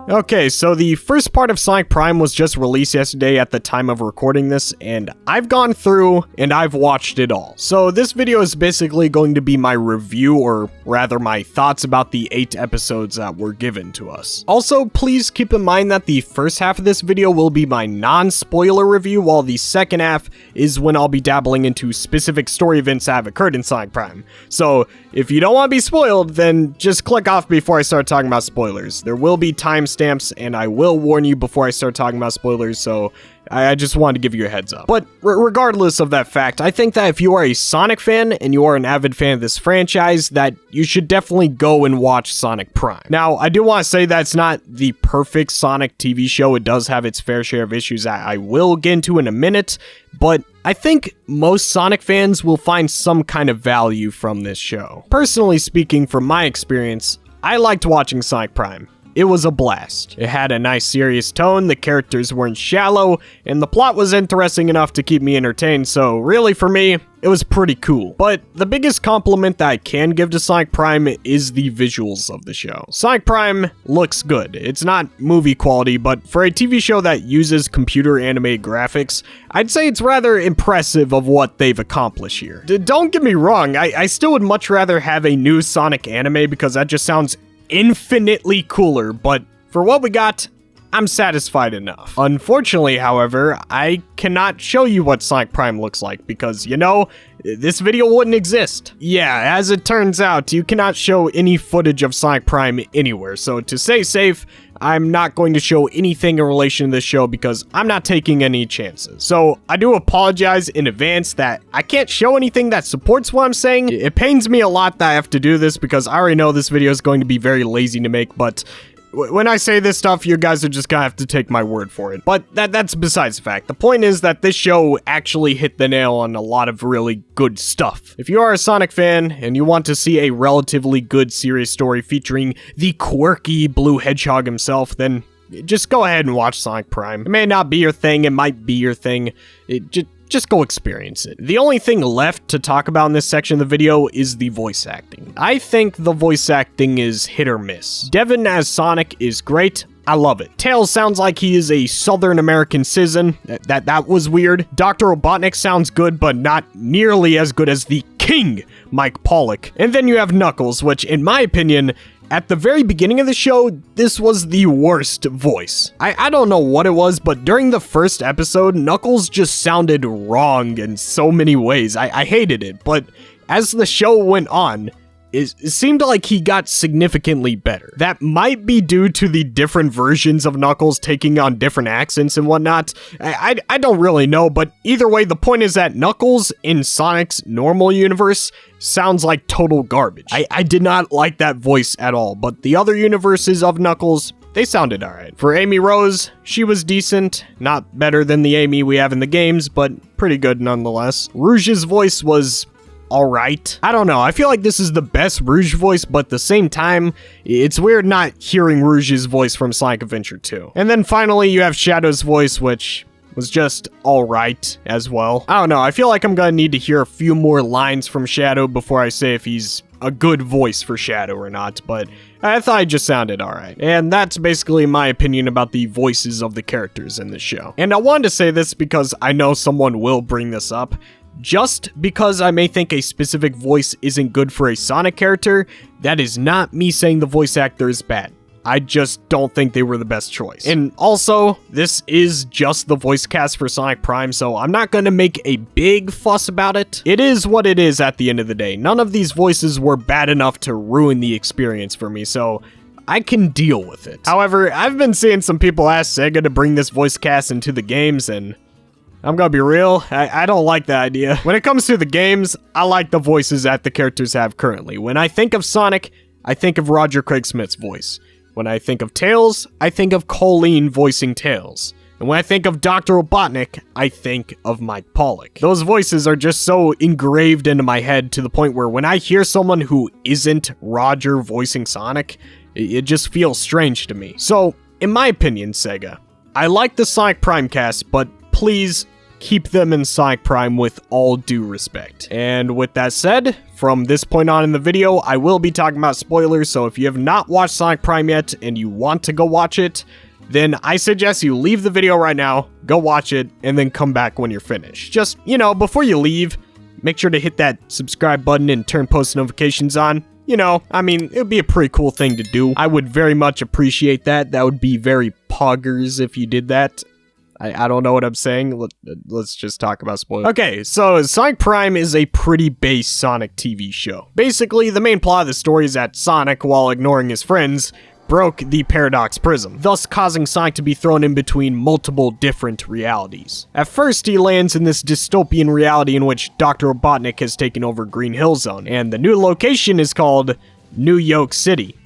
Okay, so the first part of Sonic Prime was just released yesterday at the time of recording this, and I've gone through and I've watched it all. So this video is basically going to be my review, or rather my thoughts about the 8 episodes that were given to us. Also, please keep in mind that the first half of this video will be my non-spoiler review, while the second half is when I'll be dabbling into specific story events that have occurred in Sonic Prime. So if you don't want to be spoiled, then just click off before I start talking about spoilers. There will be timestamps, and I will warn you before I start talking about spoilers, so I just wanted to give you a heads up. But regardless of that fact, I think that if you are a Sonic fan and you are an avid fan of this franchise, that you should definitely go and watch Sonic Prime. Now, I do want to say that it's not the perfect Sonic TV show. It does have its fair share of issues that I will get into in a minute, but I think most Sonic fans will find some kind of value from this show. Personally speaking, from my experience, I liked watching Sonic Prime. It was a blast. It had a nice serious tone, the characters weren't shallow, and the plot was interesting enough to keep me entertained, so really for me, it was pretty cool. But the biggest compliment that I can give to Sonic Prime is the visuals of the show. Sonic Prime looks good. It's not movie quality, but for a TV show that uses computer animated graphics, I'd say it's rather impressive of what they've accomplished here. Don't get me wrong, I still would much rather have a new Sonic anime because that just sounds infinitely cooler, but for what we got, I'm satisfied enough. Unfortunately, however, I cannot show you what Sonic Prime looks like because, you know, this video wouldn't exist. Yeah, as it turns out, you cannot show any footage of Sonic Prime anywhere, so to stay safe, I'm not going to show anything in relation to this show because I'm not taking any chances. So I do apologize in advance that I can't show anything that supports what I'm saying. It pains me a lot that I have to do this because I already know this video is going to be very lazy to make, but when I say this stuff, you guys are just gonna have to take my word for it. But that's besides the fact. The point is that this show actually hit the nail on a lot of really good stuff. If you are a Sonic fan and you want to see a relatively good serious story featuring the quirky Blue Hedgehog himself, then just go ahead and watch Sonic Prime. It may not be your thing, it might be your thing. Just go experience it. The only thing left to talk about in this section of the video is the voice acting. I think the voice acting is hit or miss. Devin as Sonic is great. I love it. Tails sounds like he is a Southern American citizen. That was weird. Dr. Robotnik sounds good, but not nearly as good as the King, Mike Pollock. And then you have Knuckles, which in my opinion, at the very beginning of the show, this was the worst voice. I don't know what it was, but during the first episode, Knuckles just sounded wrong in so many ways. I hated it, but as the show went on, it seemed like he got significantly better. That might be due to the different versions of Knuckles taking on different accents and whatnot. I don't really know, but either way, the point is that Knuckles in Sonic's normal universe sounds like total garbage. I did not like that voice at all, but the other universes of Knuckles, they sounded alright. For Amy Rose, she was decent. Not better than the Amy we have in the games, but pretty good nonetheless. Rouge's voice was alright. I don't know, I feel like this is the best Rouge voice, but at the same time, it's weird not hearing Rouge's voice from Sonic Adventure 2. And then finally, you have Shadow's voice, which was just alright as well. I don't know, I feel like I'm gonna need to hear a few more lines from Shadow before I say if he's a good voice for Shadow or not, but I thought it just sounded alright. And that's basically my opinion about the voices of the characters in the show. And I wanted to say this because I know someone will bring this up. Just because I may think a specific voice isn't good for a Sonic character, that is not me saying the voice actor is bad. I just don't think they were the best choice. And also, this is just the voice cast for Sonic Prime, so I'm not gonna make a big fuss about it. It is what it is at the end of the day. None of these voices were bad enough to ruin the experience for me, so I can deal with it. However, I've been seeing some people ask Sega to bring this voice cast into the games, and I'm gonna be real, I don't like that idea. When it comes to the games, I like the voices that the characters have currently. When I think of Sonic, I think of Roger Craig Smith's voice. When I think of Tails, I think of Colleen voicing Tails. And when I think of Dr. Robotnik, I think of Mike Pollock. Those voices are just so engraved into my head to the point where when I hear someone who isn't Roger voicing Sonic, it just feels strange to me. So, in my opinion, Sega, I like the Sonic Prime cast, but please keep them in Sonic Prime with all due respect. And with that said, from this point on in the video, I will be talking about spoilers, so if you have not watched Sonic Prime yet and you want to go watch it, then I suggest you leave the video right now, go watch it, and then come back when you're finished. Just, you know, before you leave, make sure to hit that subscribe button and turn post notifications on. You know, I mean, it would be a pretty cool thing to do. I would very much appreciate that. That would be very poggers if you did that. I don't know what I'm saying. Let's just talk about spoilers. Okay, so Sonic Prime is a pretty base Sonic TV show. Basically, the main plot of the story is that Sonic, while ignoring his friends, broke the Paradox Prism, thus causing Sonic to be thrown in between multiple different realities. At first, he lands in this dystopian reality in which Dr. Robotnik has taken over Green Hill Zone, and the new location is called New York City.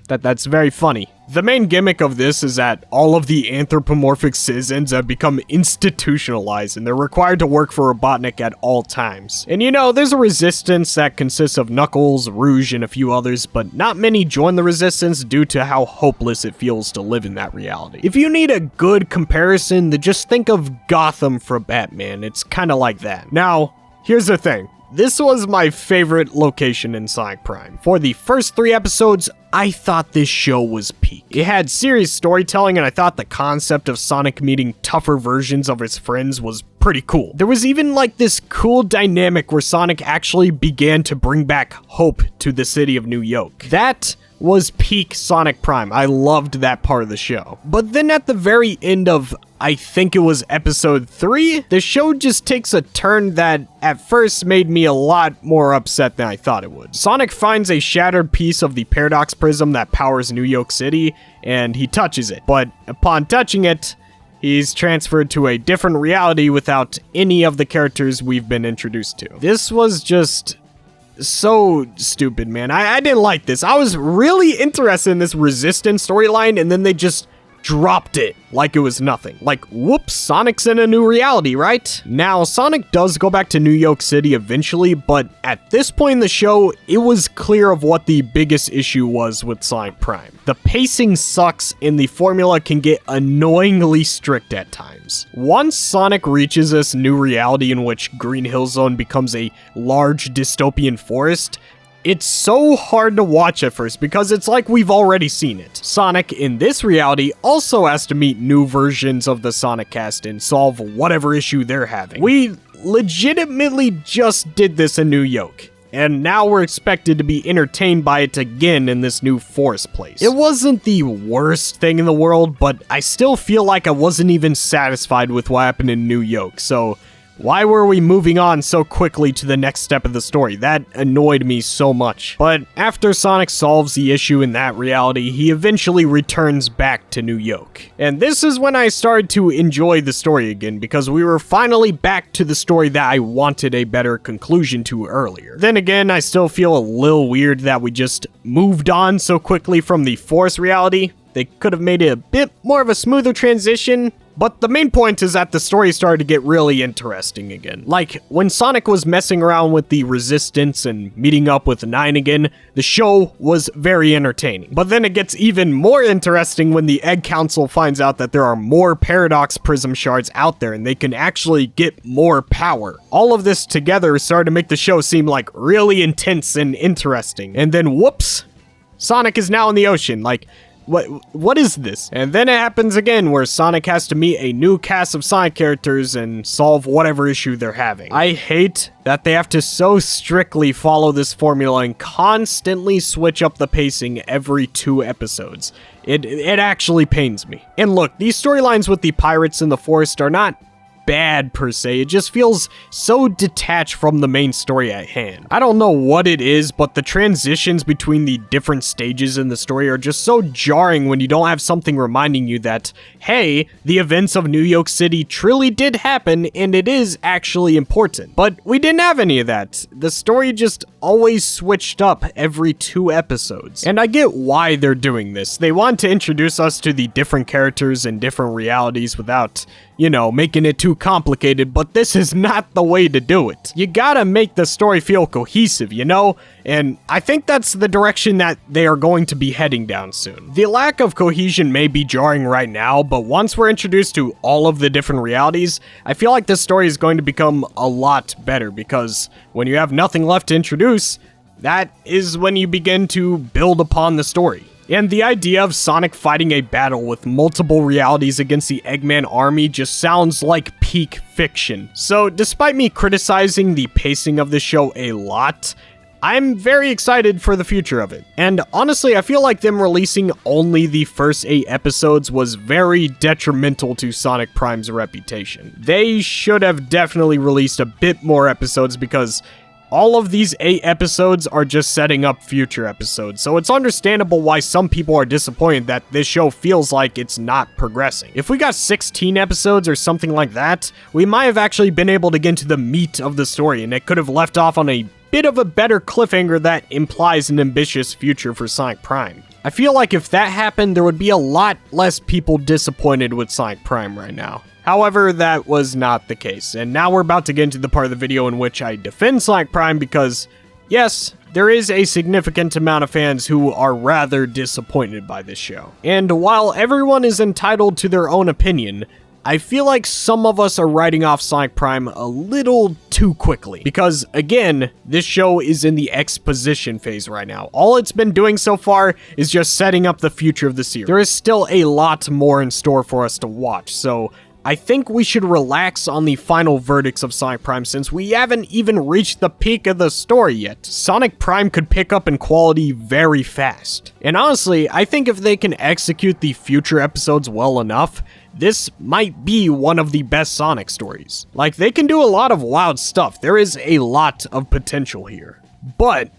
That's very funny. The main gimmick of this is that all of the anthropomorphic citizens have become institutionalized and they're required to work for Robotnik at all times. And you know, there's a resistance that consists of Knuckles, Rouge, and a few others, but not many join the resistance due to how hopeless it feels to live in that reality. If you need a good comparison, then just think of Gotham for Batman. It's kind of like that. Now, here's the thing. This was my favorite location in Sonic Prime. For the first 3 episodes, I thought this show was peak. It had serious storytelling, and I thought the concept of Sonic meeting tougher versions of his friends was pretty cool. There was even like this cool dynamic where Sonic actually began to bring back hope to the city of New York. That was peak Sonic Prime. I loved that part of the show. But then at the very end of, I think it was episode 3, the show just takes a turn that at first made me a lot more upset than I thought it would. Sonic finds a shattered piece of the Paradox Prism that powers New York City, and he touches it. But upon touching it, he's transferred to a different reality without any of the characters we've been introduced to. This was just so stupid, man. I didn't like this. I was really interested in this Resistance storyline, and then they just dropped it like it was nothing. Like, whoops, Sonic's in a new reality, right? Now, Sonic does go back to New York City eventually, but at this point in the show, it was clear of what the biggest issue was with Sonic Prime. The pacing sucks, and the formula can get annoyingly strict at times. Once Sonic reaches this new reality in which Green Hill Zone becomes a large dystopian forest, it's so hard to watch at first because it's like we've already seen it. Sonic, in this reality, also has to meet new versions of the Sonic cast and solve whatever issue they're having. We legitimately just did this in New York, and now we're expected to be entertained by it again in this new forest place. It wasn't the worst thing in the world, but I still feel like I wasn't even satisfied with what happened in New York, so why were we moving on so quickly to the next step of the story? That annoyed me so much. But after Sonic solves the issue in that reality, he eventually returns back to New York. And this is when I started to enjoy the story again, because we were finally back to the story that I wanted a better conclusion to earlier. Then again, I still feel a little weird that we just moved on so quickly from the forest reality. They could have made it a bit more of a smoother transition. But the main point is that the story started to get really interesting again. Like, when Sonic was messing around with the Resistance and meeting up with 9 again, the show was very entertaining. But then it gets even more interesting when the Egg Council finds out that there are more Paradox Prism shards out there and they can actually get more power. All of this together started to make the show seem like really intense and interesting. And then whoops, Sonic is now in the ocean. Like, what is this? And then it happens again where Sonic has to meet a new cast of Sonic characters and solve whatever issue they're having. I hate that they have to so strictly follow this formula and constantly switch up the pacing every 2 episodes. It actually pains me. And look, these storylines with the pirates in the forest are not bad per se, it just feels so detached from the main story at hand. I don't know what it is, but the transitions between the different stages in the story are just so jarring when you don't have something reminding you that, hey, the events of New York City truly did happen and it is actually important. But we didn't have any of that. The story just always switched up every 2 episodes. And I get why they're doing this. They want to introduce us to the different characters and different realities without, you know, making it too complicated, but this is not the way to do it. You gotta make the story feel cohesive, you know? And I think that's the direction that they are going to be heading down soon. The lack of cohesion may be jarring right now, but once we're introduced to all of the different realities, I feel like this story is going to become a lot better, because when you have nothing left to introduce, that is when you begin to build upon the story. And the idea of Sonic fighting a battle with multiple realities against the Eggman army just sounds like peak fiction. So despite me criticizing the pacing of the show a lot, I'm very excited for the future of it. And honestly, I feel like them releasing only the first 8 episodes was very detrimental to Sonic Prime's reputation. They should have definitely released a bit more episodes, because all of these 8 episodes are just setting up future episodes, so it's understandable why some people are disappointed that this show feels like it's not progressing. If we got 16 episodes or something like that, we might have actually been able to get into the meat of the story, and it could have left off on a bit of a better cliffhanger that implies an ambitious future for Sonic Prime. I feel like if that happened, there would be a lot less people disappointed with Sonic Prime right now. However, that was not the case, and now we're about to get into the part of the video in which I defend Sonic Prime because, yes, there is a significant amount of fans who are rather disappointed by this show. And while everyone is entitled to their own opinion, I feel like some of us are writing off Sonic Prime a little too quickly. Because, again, this show is in the exposition phase right now. All it's been doing so far is just setting up the future of the series. There is still a lot more in store for us to watch, so I think we should relax on the final verdicts of Sonic Prime since we haven't even reached the peak of the story yet. Sonic Prime could pick up in quality very fast. And honestly, I think if they can execute the future episodes well enough, this might be one of the best Sonic stories. Like, they can do a lot of wild stuff. There is a lot of potential here. But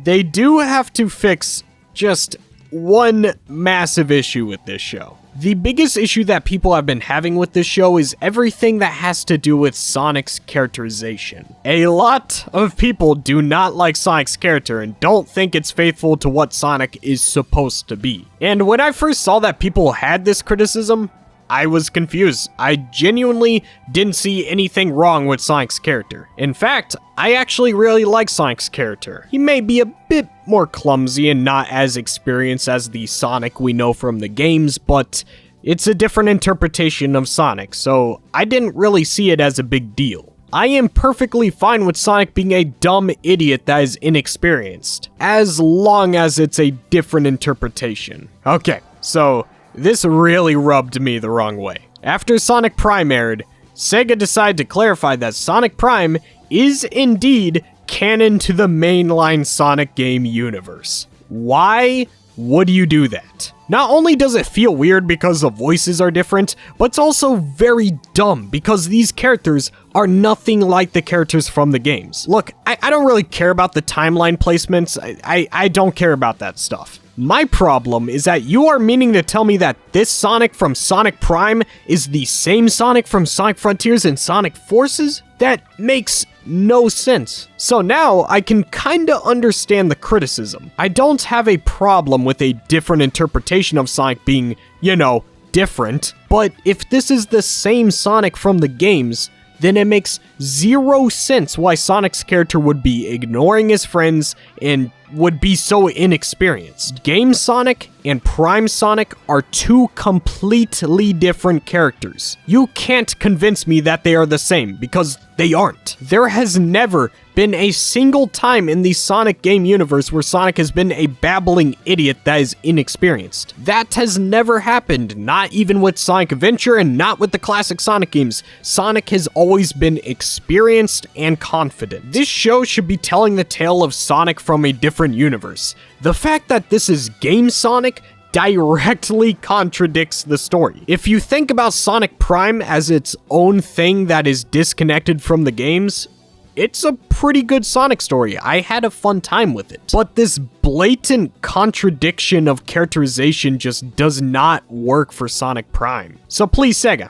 they do have to fix just one massive issue with this show. The biggest issue that people have been having with this show is everything that has to do with Sonic's characterization. A lot of people do not like Sonic's character and don't think it's faithful to what Sonic is supposed to be. And when I first saw that people had this criticism, I was confused. I genuinely didn't see anything wrong with Sonic's character. In fact, I actually really like Sonic's character. He may be a bit more clumsy and not as experienced as the Sonic we know from the games, but it's a different interpretation of Sonic, so I didn't really see it as a big deal. I am perfectly fine with Sonic being a dumb idiot that is inexperienced, as long as it's a different interpretation. Okay, so this really rubbed me the wrong way. After Sonic Prime aired, Sega decided to clarify that Sonic Prime is indeed canon to the mainline Sonic game universe. Why would you do that? Not only does it feel weird because the voices are different, but it's also very dumb because these characters are nothing like the characters from the games. Look, I don't really care about the timeline placements. I don't care about that stuff. My problem is that you are meaning to tell me that this Sonic from Sonic Prime is the same Sonic from Sonic Frontiers and Sonic Forces? That makes no sense. So now I can kinda understand the criticism. I don't have a problem with a different interpretation of Sonic being, you know, different, but if this is the same Sonic from the games, then it makes zero sense why Sonic's character would be ignoring his friends and would be so inexperienced. Game Sonic and Prime Sonic are two completely different characters. You can't convince me that they are the same, because they aren't. There has never been a single time in the Sonic game universe where Sonic has been a babbling idiot that is inexperienced. That has never happened, not even with Sonic Adventure and not with the classic Sonic games. Sonic has always been experienced and confident. This show should be telling the tale of Sonic from a different universe. The fact that this is Game Sonic directly contradicts the story. If you think about Sonic Prime as its own thing that is disconnected from the games, it's a pretty good Sonic story. I had a fun time with it. But this blatant contradiction of characterization just does not work for Sonic Prime. So please, Sega,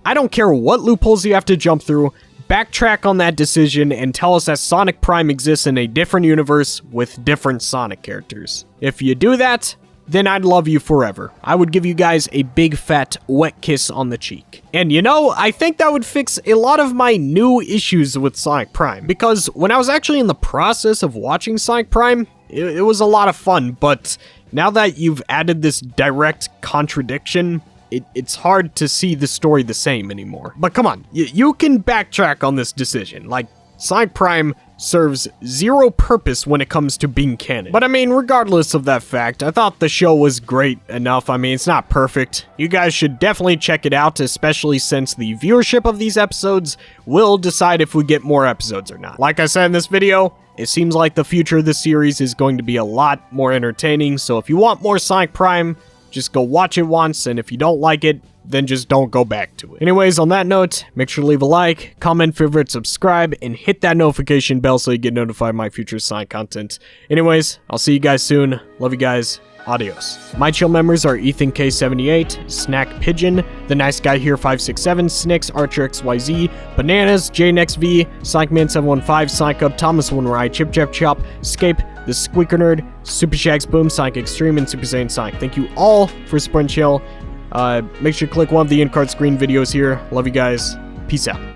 I don't care what loopholes you have to jump through, backtrack on that decision and tell us that Sonic Prime exists in a different universe with different Sonic characters. If you do that, then I'd love you forever. I would give you guys a big fat wet kiss on the cheek. And you know, I think that would fix a lot of my new issues with Sonic Prime, because when I was actually in the process of watching Sonic Prime, it was a lot of fun, but now that you've added this direct contradiction, it's hard to see the story the same anymore. But come on, you can backtrack on this decision. Like, Sonic Prime serves zero purpose when it comes to being canon. But I mean, regardless of that fact, I thought the show was great enough. I mean, it's not perfect. You guys should definitely check it out, especially since the viewership of these episodes will decide if we get more episodes or not. Like I said in this video, it seems like the future of this series is going to be a lot more entertaining, so if you want more Sonic Prime, just go watch it once, and if you don't like it, then just don't go back to it. Anyways, on that note, make sure to leave a like, comment, favorite, subscribe, and hit that notification bell so you get notified of my future Sonic content. Anyways, I'll see you guys soon. Love you guys. Adios. My chill members are Ethan K78, Snack Pigeon, The Nice Guy Here 567, Snicks, Archer XYZ, Bananas, JNXV, Sonic Man 715, Sonic Up, Thomas Winry, Chip Jeff Chop, Scape, The Squeaker Nerd, Super Shags Boom, Sonic Extreme, and Super Saiyan Sonic. Thank you all for supporting chill. Make sure to click one of the in-card screen videos here. Love you guys. Peace out.